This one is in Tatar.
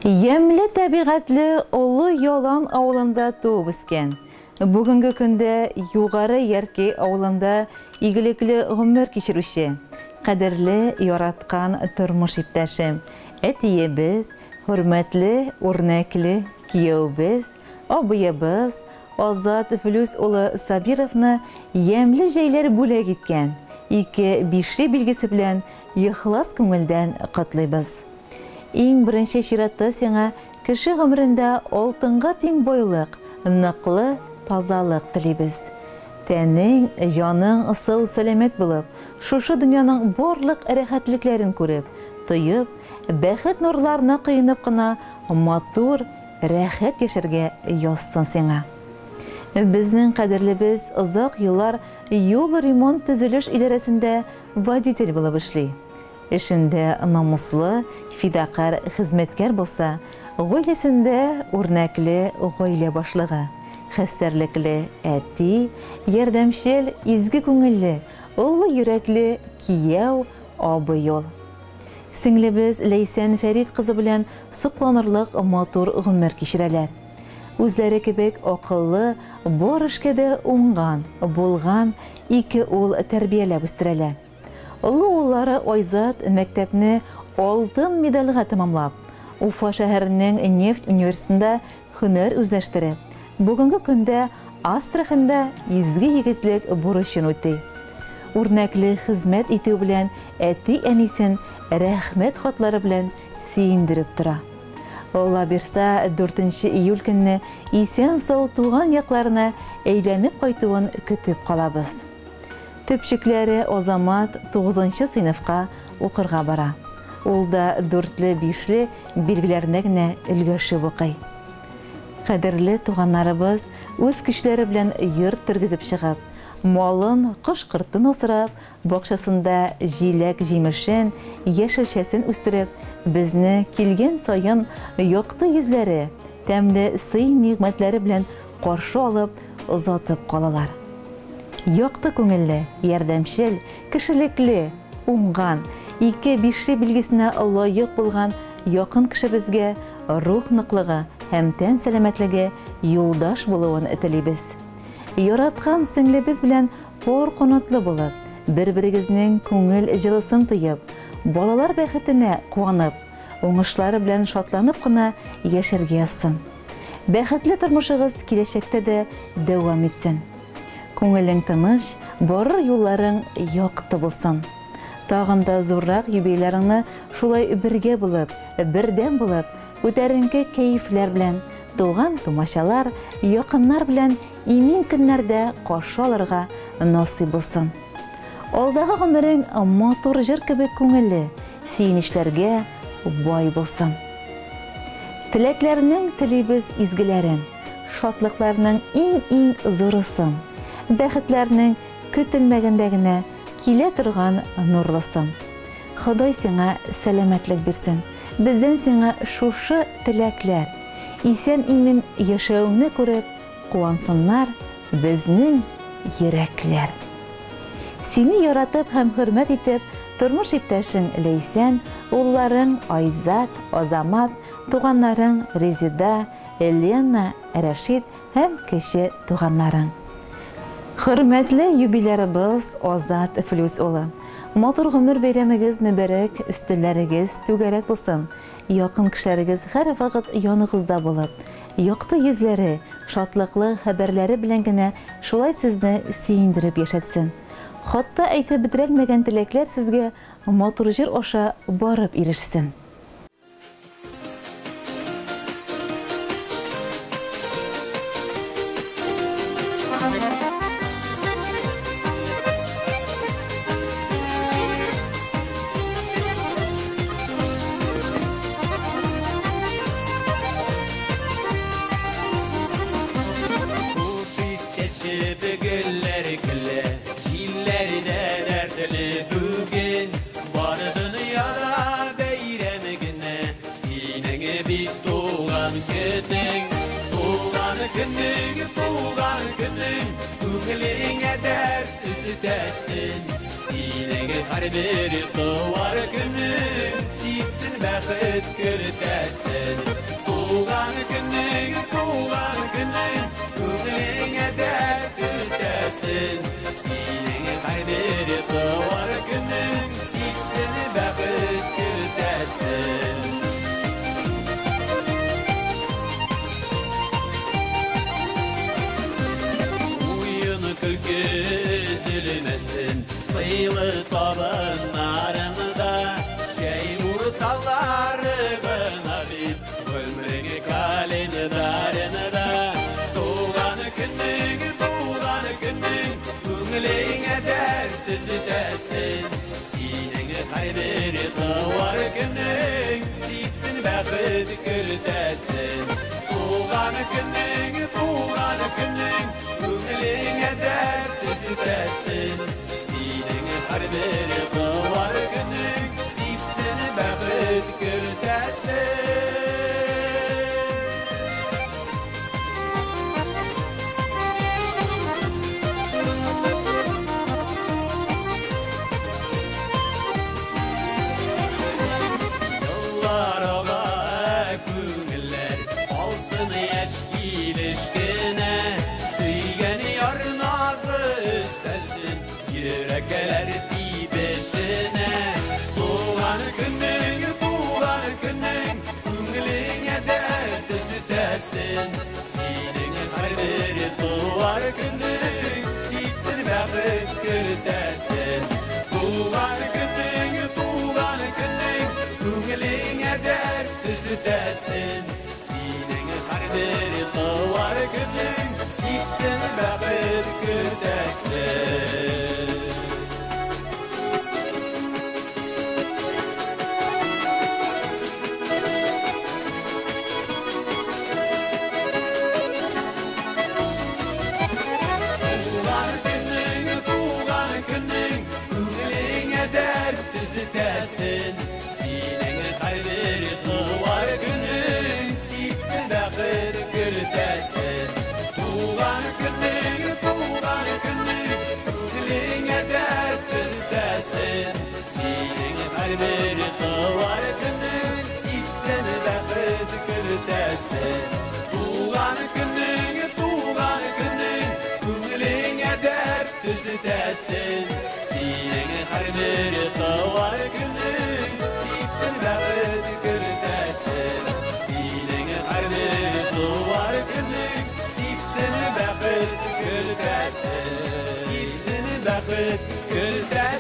Yemli təbiğatlı Ulu Yolan avılında doğub isken. Bugünkü günde yuğarı Yerki avılında igilikli ömür keçirüşü. Qadirli yaratkan turmuş iptaşım. Etiyemiz, hürmetli, örnekli kiyovimiz, abıyımız, Azat Fülüs Ulu Sabirov'ni yemli şeyler bule gitken. İki bişri bilgisi bilen yıxlas көңелдән qatlaybiz. İң birinci şiratda sana kişi ömründe altınğa teң boylıq, nıqlı, tazalık tileybiz. Tenin, canın sağ selamet bulup, şuşu dünyanın barlıq rahatlıkların görüp, tuyup, bәхет nurlarına kıyınıp kına matur, rahat yaşarga yazsın sana. Bizning qadirlimiz uzaq yıllar yol remont tüzülüş idaresinde vaditel bo'lib ishlaydi. İşinde namuslu, fidakar, hizmetkar bolsa, go'ylasinde örnekli go'yla boshlig'i, xasterlikli, ati, yardamchil, izgi ko'ngilli, ulu yurakli kiyov, obi yo'l. Singlimiz Leysen Ferit kızı bilen suqlanırlıq motor ömür kişireler. Özleri kebek akıllı, bor işkede uңған, bulgan, iki ul terbiyelep üstüreler. Ulu oğulları Ayzat mektebini altın medalға tamamlap, Ufa şehirinin Neft Üniversitesinde hüner özleştirip, bugünkü günde Astrachan'da izgi yigitlik buruşun ötü. Örnekli hizmet eti bilen eti enisin rahmet xatları bilen siyindirip tura. Allah birsa 4 iyul günü isen sağ tuğan yaklarına eğlenip kaytuğun kütüp kalabız. Tüpçükleri Azamat 9. sınıfqa okurga bara. Olda 4-5 bilgilerine gine ilgöşü bukay. Qadirli tuğanlarımız öz kişileri bilen yurt tırgızıp çıgıp, malın kış-qırtın osırap, bakşasında jilek jimişin, yeşilçesin üstürüp, bizni kilgen sayın yoqti yüzleri, temli sıy nimetleri bilen qarşı alıp, uzatıp qalalar. Yoqti көңілі, yardamchil, kişilikli, uңған, iki bişri bilgisine layık bulgan yakın kişi bizge ruh nıqlığı hem ten selametligi yoldaş buluğun tileybiz. Yaratkan singlimiz bilen por qanatlı bulup, bir-birigizning көңіл jılısın tıyıp, balalar bәxetine quvанып, oңışları bilen şatlanıp qına yaşarga yazsın. Bәxetli turmuşıgız kileşekte de devam etsin. Көңілің тыныш, barır yolların yoqti bulsun. Tağında zorrak yübeylerini şulay birge bulup, birden bulup, öterinki keyifler bilen, doğan tumaşalar, yakınlar bilen emin günlerde qarşı alırga nasip bulsun. Aldağı ömürün motor jır kebek көңілі, siyinişlerge boy bulsun. Tileklerinin tileybiz izgilerin, şatlıklarının en zorusun, bәхетlerinin kütülmegindegine kile turgan nurlusun. Xudoy sana selametlik bersin. Bizden sana şuşu tilekler, isen imin yaşauını görüp kuansınlar bizning yürekler. Seni yaratıp hem hürmet etip turmuş iptaşın Leysen, oğulların Ayzat, Azamat, tuğanların Rezida, Elena, Raşid hem kişi tuğanların. Hürmetli yübeylerimiz Azat Fülüs Ulu. Motor ömür beyremigiz mübarek, istilleriniz tügerek bulsun. Yakın kişileriz her vakit yanınızda bulup, yoqti yüzleri, şatlıklı haberleri bilen gene şulay sizni siyindirip yaşatsın. Hatta aytib bitirelmegen tilekler sizge motorjir oşa barıp erişsin. her bir doğar günün sipsin bəxit kürtəsin. Tuğan günün Көңіліңе дәрт үстәсін. Сенің her bir doğar günün sipsin bəxit kürtəsin. Külkü üzülmesin sıylı tabınlarında Şeymur tallarına bir ömrünü kalendarında Doğan günün Köngülüne dert üstəsin. Senin her bir doğar günün sipsin bəxit kürtəsin. Doğan günün Köngülüne dert üstəsin. Senin her bir doğar günün sipsin bəxit kürtəsin. Yıllar ola köngüller alsın eşkil eşkine Süygen yar nazı üstesin yürekler beşine. Doğan günün Köngülüne dert üstəsin. Senin her bir doğar günün sipsin bəxit kürtəsin. Doğan günün Köngülüne dert üstəsin. Senin her bir doğar günün sipsin bəxit kürtəsin. Köngülüne dert üstəsin. Senin her bir doğar günün sipsin bəxit kürtəsin. Doğan günün Köngülüne dert üstəsin. Senin her bir doğar günün sipsin bəxit kürtəsin. Doğan günün Köngülüne dert üstəsin. Senin her bir doğar günün sipsin bəxit kürtəsin. Senin her bir doğar günün sipsin bəxit kürtəsin. Sipsin bəxit kürtəsin.